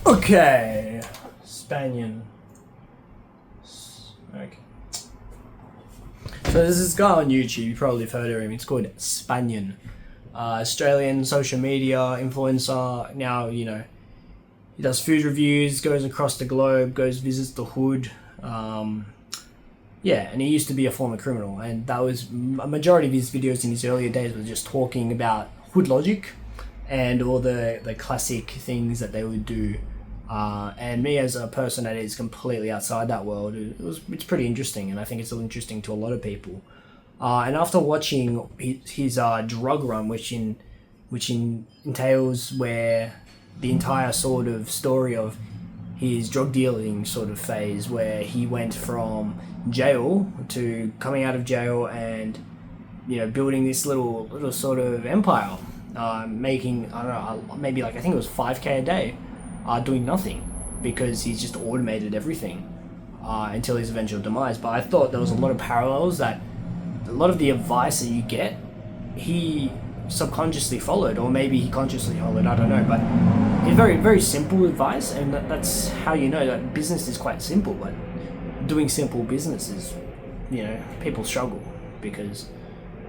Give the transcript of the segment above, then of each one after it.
Okay, Spanian. Okay. So there's this guy on YouTube, you probably have heard of him, it's called Spanian. Australian social media influencer. Now, he does food reviews, goes across the globe, visits the hood. And he used to be a former criminal, and that was a majority of his videos in his earlier days were just talking about hood logic and all the classic things that they would do. And me as a person that is completely outside that world, it's pretty interesting, and I think it's interesting to a lot of people. And after watching his drug run, which entails where the entire sort of story of his drug dealing sort of phase, where he went from jail to coming out of jail and building this little sort of empire, making, I don't know, maybe I think it was 5k a day, doing nothing, because he's just automated everything until his eventual demise. But I thought there was a lot of parallels, that a lot of the advice that you get, he subconsciously followed, or maybe he consciously followed, I don't know, but it's very, very simple advice, and that's how you know that business is quite simple. But doing simple business is, people struggle because,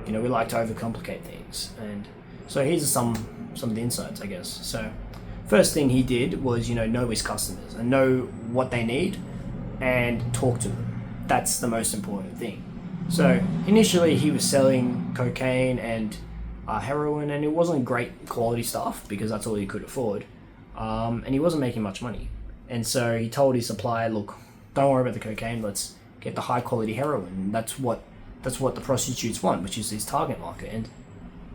we like to overcomplicate things. And so here's some of the insights, I guess. So first thing he did was, know his customers and know what they need and talk to them. That's the most important thing. So initially he was selling cocaine and heroin, and it wasn't great quality stuff because that's all he could afford. And he wasn't making much money. And so he told his supplier, look, don't worry about the cocaine, let's get the high quality heroin. That's what the prostitutes want, which is his target market. And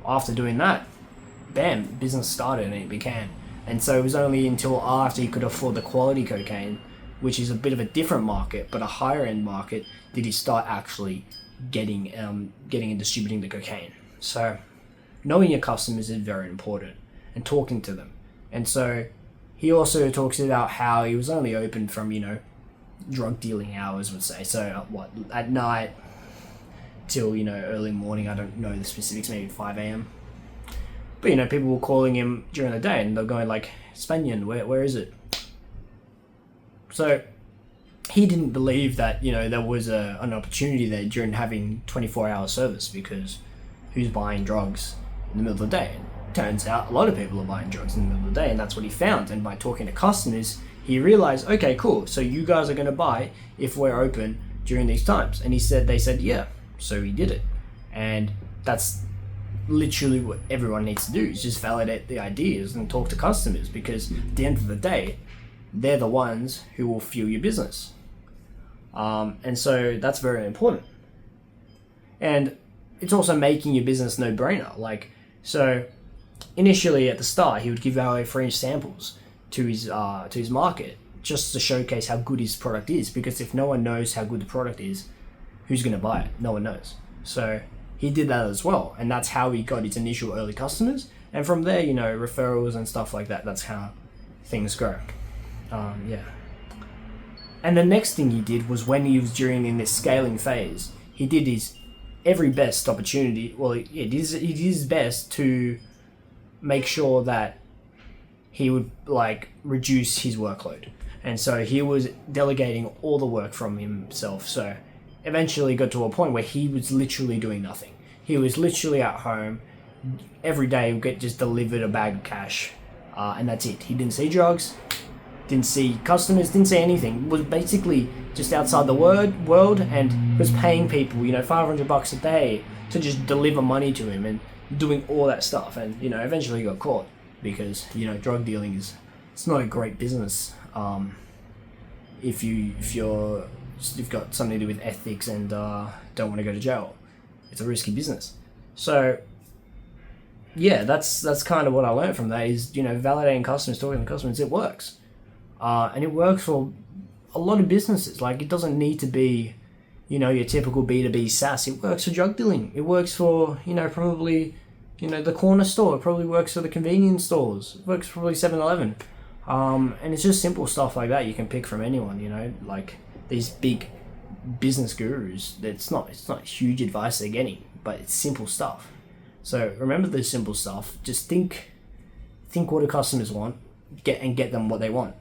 after doing that, bam, business started and it began. And so it was only until after he could afford the quality cocaine, which is a bit of a different market, but a higher end market, did he start actually getting and distributing the cocaine. So knowing your customers is very important, and talking to them. And so he also talks about how he was only open from, drug dealing hours, would say. So at night till, early morning, I don't know the specifics, maybe 5 a.m. But, people were calling him during the day and they're going like, Spanian, where is it? So he didn't believe that, there was an opportunity there during having 24-hour service, because who's buying drugs in the middle of the day? And turns out a lot of people are buying drugs in the middle of the day, and that's what he found. And by talking to customers, he realized, okay, cool, so you guys are going to buy if we're open during these times. And they said, yeah. So he did it. And that's literally what everyone needs to do, is just validate the ideas and talk to customers, because at the end of the day, they're the ones who will fuel your business. And so that's very important. And it's also making your business no-brainer. So initially at the start, he would give away free samples to his market, just to showcase how good his product is, because if no one knows how good the product is, who's going to buy it? No one knows. So he did that as well, and that's how he got his initial early customers. And from there, referrals and stuff like that, that's how things grow. And the next thing he did was, when he was in this scaling phase, he did his every best opportunity. Well, he did his best to make sure that he would reduce his workload. And so he was delegating all the work from himself. So eventually got to a point where he was literally doing nothing. He was literally at home every day, would get just delivered a bag of cash, and that's it. He didn't see drugs, didn't see customers, didn't see anything. Was basically just outside the world, and was paying people, $500 a day to just deliver money to him, and doing all that stuff. And eventually he got caught, because drug dealing it's not a great business if you've got something to do with ethics and don't want to go to jail. It's a risky business. So yeah, that's kind of what I learned from that, is validating customers, talking to customers. It works, and it works for a lot of businesses. It doesn't need to be your typical B2B SaaS. It works for drug dealing. It works for probably the corner store. It probably works for the convenience stores. It works for probably 7-Eleven. And it's just simple stuff like that you can pick from anyone. These big business gurus, it's not huge advice they're getting, but it's simple stuff. So remember the simple stuff. Just think think what do customers want, get them what they want.